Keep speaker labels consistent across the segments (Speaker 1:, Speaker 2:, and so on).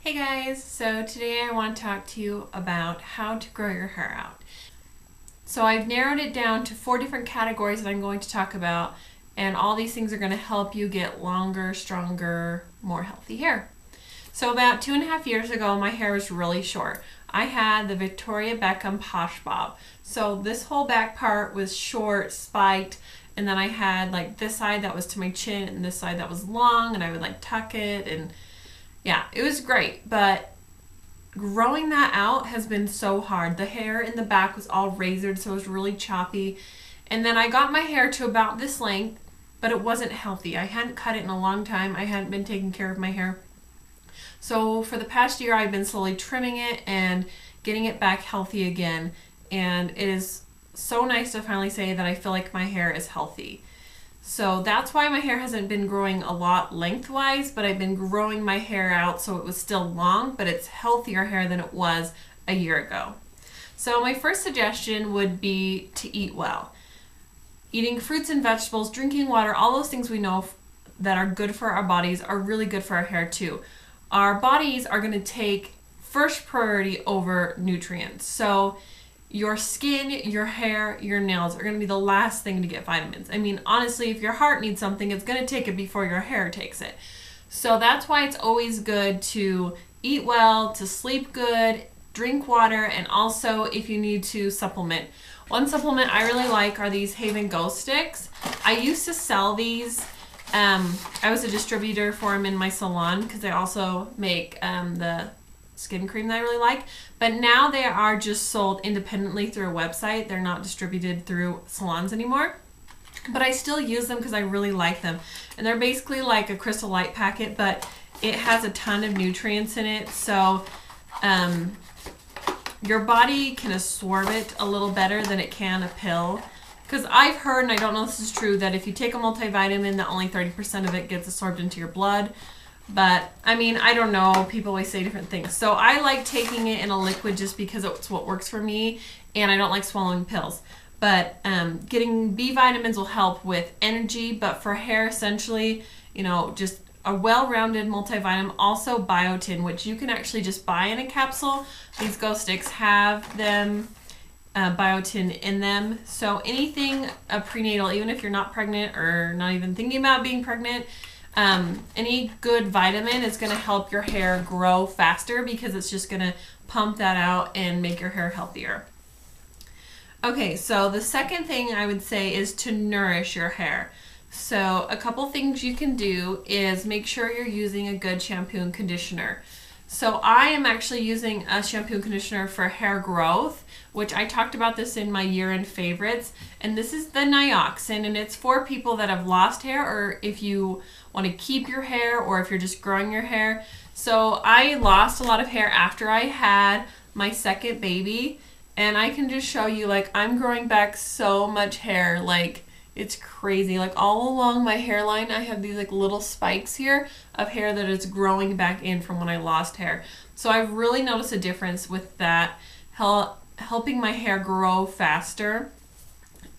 Speaker 1: Hey guys, so today I want to talk to you about how to grow your hair out. So I've narrowed it down to 4 different categories that I'm going to talk about, and all these things are going to help you get longer, stronger, more healthy hair. So about 2.5 years ago, my hair was really short. I had the Victoria Beckham Posh Bob. So this whole back part was short, spiked, and then I had like this side that was to my chin and this side that was long, and I would like tuck it, and yeah, it was great, but growing that out has been so hard. The hair in the back was all razored, so it was really choppy. And then I got my hair to about this length, but it wasn't healthy. I hadn't cut it in a long time. I hadn't been taking care of my hair. So for the past year, I've been slowly trimming it and getting it back healthy again. And it is so nice to finally say that I feel like my hair is healthy. So that's why my hair hasn't been growing a lot lengthwise, but I've been growing my hair out so it was still long, but it's healthier hair than it was a year ago. So my first suggestion would be to eat well. Eating fruits and vegetables, drinking water, all those things we know that are good for our bodies are really good for our hair too. Our bodies are going to take first priority over nutrients. So your skin, your hair, your nails are going to be the last thing to get vitamins. I mean, honestly, if your heart needs something, it's going to take it before your hair takes it. So that's why it's always good to eat well, to sleep good, drink water, and also if you need to supplement. One supplement I really like are these Haven Go Sticks. I used to sell these. I was a distributor for them in my salon because I also make the skin cream that I really like, but now they are just sold independently through a website. They're not distributed through salons anymore, but I still use them because I really like them. And they're basically like a Crystal Light packet, but it has a ton of nutrients in it, so your body can absorb it a little better than it can a pill. Because I've heard, and I don't know if this is true, that if you take a multivitamin, that only 30% of it gets absorbed into your blood. But, I mean, I don't know. People always say different things. So I like taking it in a liquid just because it's what works for me, and I don't like swallowing pills. But getting B vitamins will help with energy, but for hair, essentially, you know, just a well-rounded multivitamin. Also biotin, which you can actually just buy in a capsule. These Go Sticks have them, biotin in them. So anything prenatal, even if you're not pregnant or not even thinking about being pregnant, any good vitamin is going to help your hair grow faster because it's just going to pump that out and make your hair healthier. Okay, so the second thing I would say is to nourish your hair. So a couple things you can do is make sure you're using a good shampoo and conditioner. So I am actually using a shampoo and conditioner for hair growth, which I talked about this in my year-end favorites. And this is the Nioxin, and it's for people that have lost hair, or if you want to keep your hair, or if you're just growing your hair. So I lost a lot of hair after I had my second baby, and I can just show you, like, I'm growing back so much hair, like, it's crazy. Like, all along my hairline, I have these like little spikes here of hair that is growing back in from when I lost hair. So I've really noticed a difference with that, helping my hair grow faster,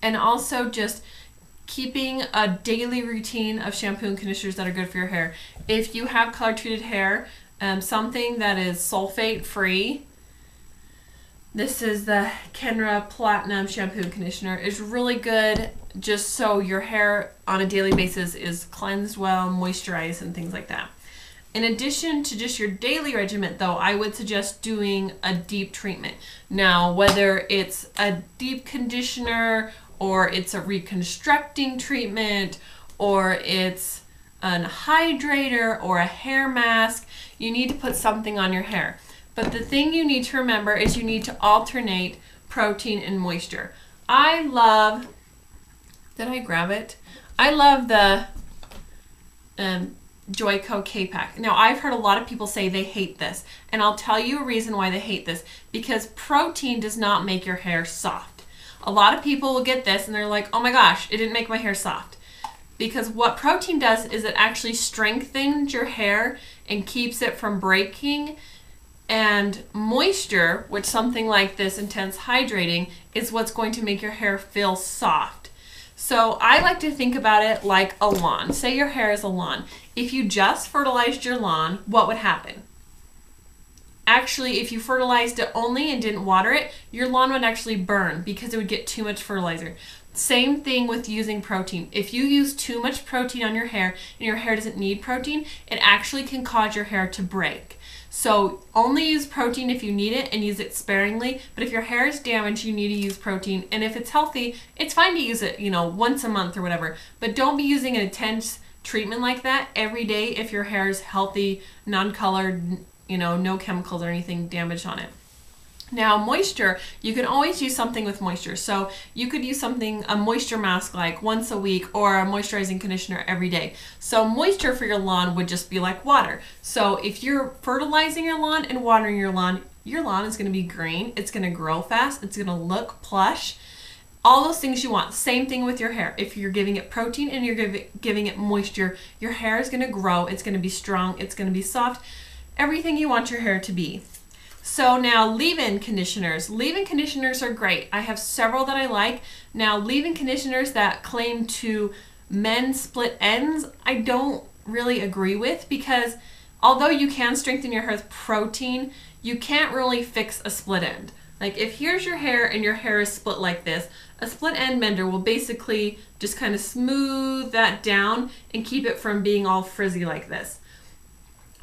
Speaker 1: and also just keeping a daily routine of shampoo and conditioners that are good for your hair. If you have color treated hair, something that is sulfate free, this is the Kenra Platinum Shampoo and Conditioner, is really good just so your hair on a daily basis is cleansed well, moisturized, and things like that. In addition to just your daily regimen, though, I would suggest doing a deep treatment. Now, whether it's a deep conditioner, or it's a reconstructing treatment, or it's an hydrator, or a hair mask, you need to put something on your hair. But the thing you need to remember is you need to alternate protein and moisture. I love, did I grab it? I love the Joico K-Pack. Now, I've heard a lot of people say they hate this, and I'll tell you a reason why they hate this. Because protein does not make your hair soft. A lot of people will get this and they're like, oh my gosh, it didn't make my hair soft. Because what protein does is it actually strengthens your hair and keeps it from breaking. And moisture, which something like this intense hydrating, is what's going to make your hair feel soft. So I like to think about it like a lawn. Say your hair is a lawn. If you just fertilized your lawn, what would happen? actually, if you fertilized it only and didn't water it, your lawn would actually burn because it would get too much fertilizer. Same thing with using protein. If you use too much protein on your hair and your hair doesn't need protein, it actually can cause your hair to break. So only use protein if you need it and use it sparingly. But if your hair is damaged, you need to use protein. And if it's healthy, it's fine to use it, once a month or whatever. But don't be using an intense treatment like that every day if your hair is healthy, non-colored, no chemicals or anything damaged on it. Now, moisture, you can always use something with moisture. So you could use a moisture mask like once a week, or a moisturizing conditioner every day. So moisture for your lawn would just be like water. So if you're fertilizing your lawn and watering your lawn is going to be green. It's going to grow fast. It's going to look plush. All those things you want. Same thing with your hair. If you're giving it protein and you're giving it moisture, your hair is going to grow. It's going to be strong. It's going to be soft. Everything you want your hair to be. So now leave-in conditioners. Leave-in conditioners are great. I have several that I like. Now leave-in conditioners that claim to mend split ends, I don't really agree with, because although you can strengthen your hair with protein, you can't really fix a split end. Like if here's your hair and your hair is split like this, a split end mender will basically just kind of smooth that down and keep it from being all frizzy like this.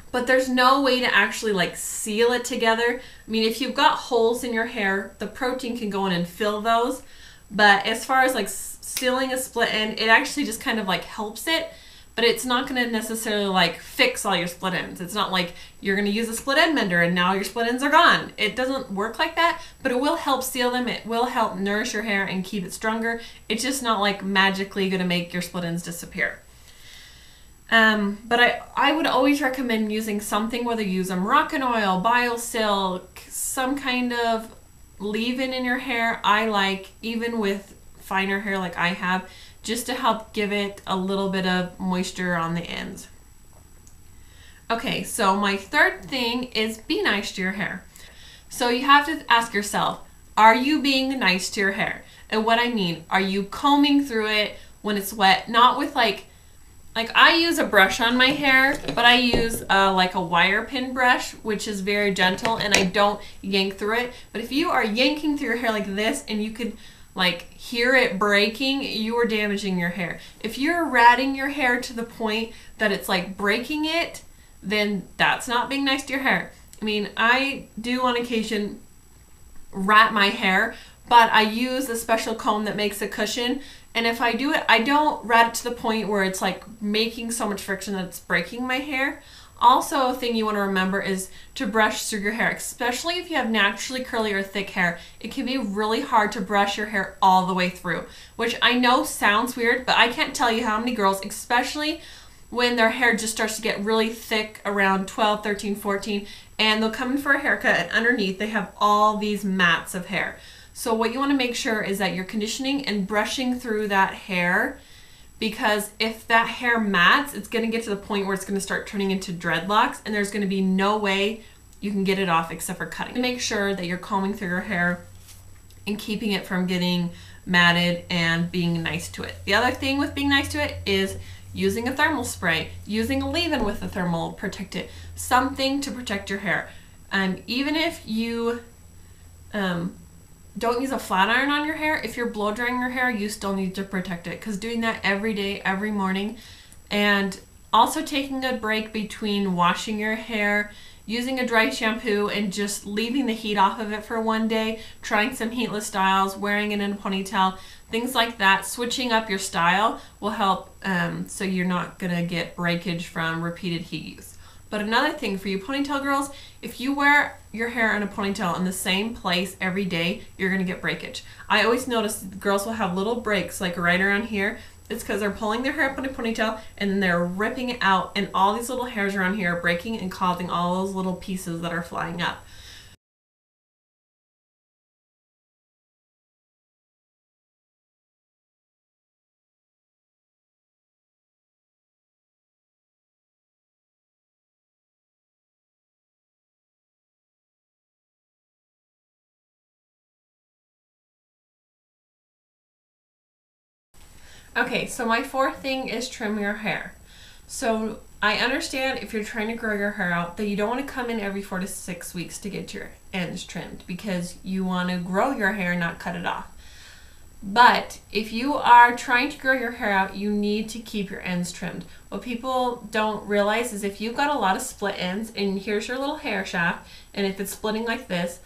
Speaker 1: But there's no way to actually like seal it together. I mean, if you've got holes in your hair, the protein can go in and fill those. But as far as like sealing a split end, it actually just kind of like helps it, but it's not going to necessarily like fix all your split ends. It's not like you're going to use a split end mender and now your split ends are gone. It doesn't work like that, but it will help seal them. It will help nourish your hair and keep it stronger. It's just not like magically going to make your split ends disappear. But I would always recommend using something, whether you use a Moroccan oil, BioSilk, some kind of leave-in in your hair. I like, even with finer hair like I have, just to help give it a little bit of moisture on the ends. Okay, so my third thing is be nice to your hair. So you have to ask yourself, are you being nice to your hair? And what I mean, are you combing through it when it's wet? Not with like I use a brush on my hair, but I use like a wire pin brush, which is very gentle, and I don't yank through it. But if you are yanking through your hair like this and you could like hear it breaking, you are damaging your hair. If you're ratting your hair to the point that it's like breaking it, then that's not being nice to your hair. I mean, I do on occasion rat my hair, but I use a special comb that makes a cushion. And if I do it, I don't rat it to the point where it's like making so much friction that it's breaking my hair. Also, a thing you want to remember is to brush through your hair, especially if you have naturally curly or thick hair. It can be really hard to brush your hair all the way through, which I know sounds weird, but I can't tell you how many girls, especially when their hair just starts to get really thick around 12, 13, 14, and they'll come in for a haircut, and underneath they have all these mats of hair. So what you want to make sure is that you're conditioning and brushing through that hair, because if that hair mats, it's going to get to the point where it's going to start turning into dreadlocks, and there's going to be no way you can get it off except for cutting. Make sure that you're combing through your hair and keeping it from getting matted and being nice to it. The other thing with being nice to it is using a thermal spray, using a leave-in with a thermal protectant, something to protect your hair. Even if you don't use a flat iron on your hair, if you're blow drying your hair, you still need to protect it, because doing that every day, every morning, and also taking a break between washing your hair, using a dry shampoo, and just leaving the heat off of it for one day, trying some heatless styles, wearing it in a ponytail, things like that. Switching up your style will help so you're not going to get breakage from repeated heat use. But another thing for you ponytail girls, if you wear your hair in a ponytail in the same place every day, you're going to get breakage. I always notice girls will have little breaks like right around here. It's because they're pulling their hair up in a ponytail and then they're ripping it out, and all these little hairs around here are breaking and causing all those little pieces that are flying up. Okay, so my fourth thing is trim your hair. So I understand if you're trying to grow your hair out that you don't want to come in every 4 to 6 weeks to get your ends trimmed because you want to grow your hair, not cut it off. But if you are trying to grow your hair out, you need to keep your ends trimmed. What people don't realize is if you've got a lot of split ends and here's your little hair shaft, and if it's splitting like this,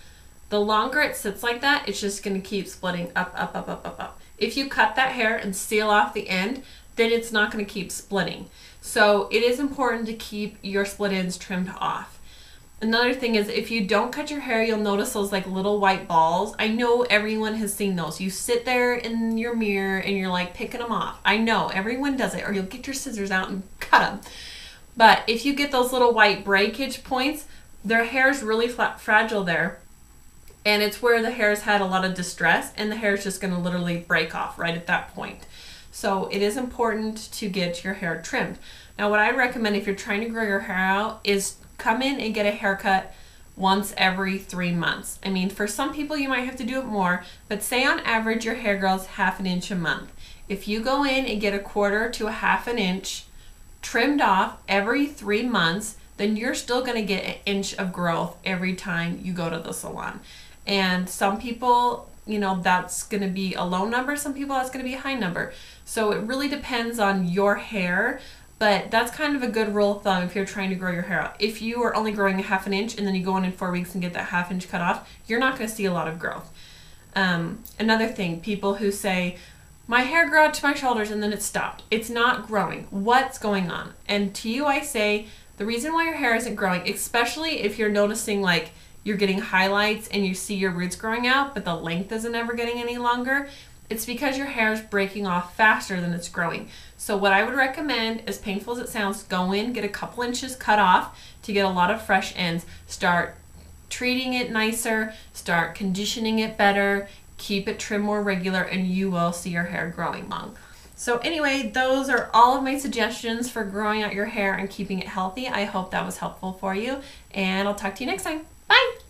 Speaker 1: the longer it sits like that, it's just going to keep splitting up, up, up, up, up, up. If you cut that hair and seal off the end, then it's not going to keep splitting. So it is important to keep your split ends trimmed off. Another thing is if you don't cut your hair, you'll notice those like little white balls. I know everyone has seen those. You sit there in your mirror and you're like picking them off. I know everyone does it, or you'll get your scissors out and cut them. But if you get those little white breakage points, their hair is really fragile there. And it's where the hair's had a lot of distress and the hair is just going to literally break off right at that point. So it is important to get your hair trimmed. Now what I recommend if you're trying to grow your hair out is come in and get a haircut once every 3 months. I mean, for some people you might have to do it more, but say on average your hair grows 1/2 inch a month. If you go in and get 1/4 to 1/2 inch trimmed off every 3 months, then you're still going to get 1 inch of growth every time you go to the salon. And some people, you know, that's going to be a low number. Some people that's going to be a high number. So it really depends on your hair, but that's kind of a good rule of thumb if you're trying to grow your hair out. If you are only growing 1/2 inch and then you go in 4 weeks and get that 1/2 inch cut off, you're not going to see a lot of growth. Another thing, people who say, my hair grew out to my shoulders and then it stopped. It's not growing. What's going on? And to you I say, the reason why your hair isn't growing, especially if you're noticing like you're getting highlights and you see your roots growing out, but the length isn't ever getting any longer, it's because your hair is breaking off faster than it's growing. So what I would recommend, as painful as it sounds, go in, get a couple inches cut off to get a lot of fresh ends. Start treating it nicer, start conditioning it better, keep it trimmed more regular, and you will see your hair growing long. So anyway, those are all of my suggestions for growing out your hair and keeping it healthy. I hope that was helpful for you, and I'll talk to you next time. Bye!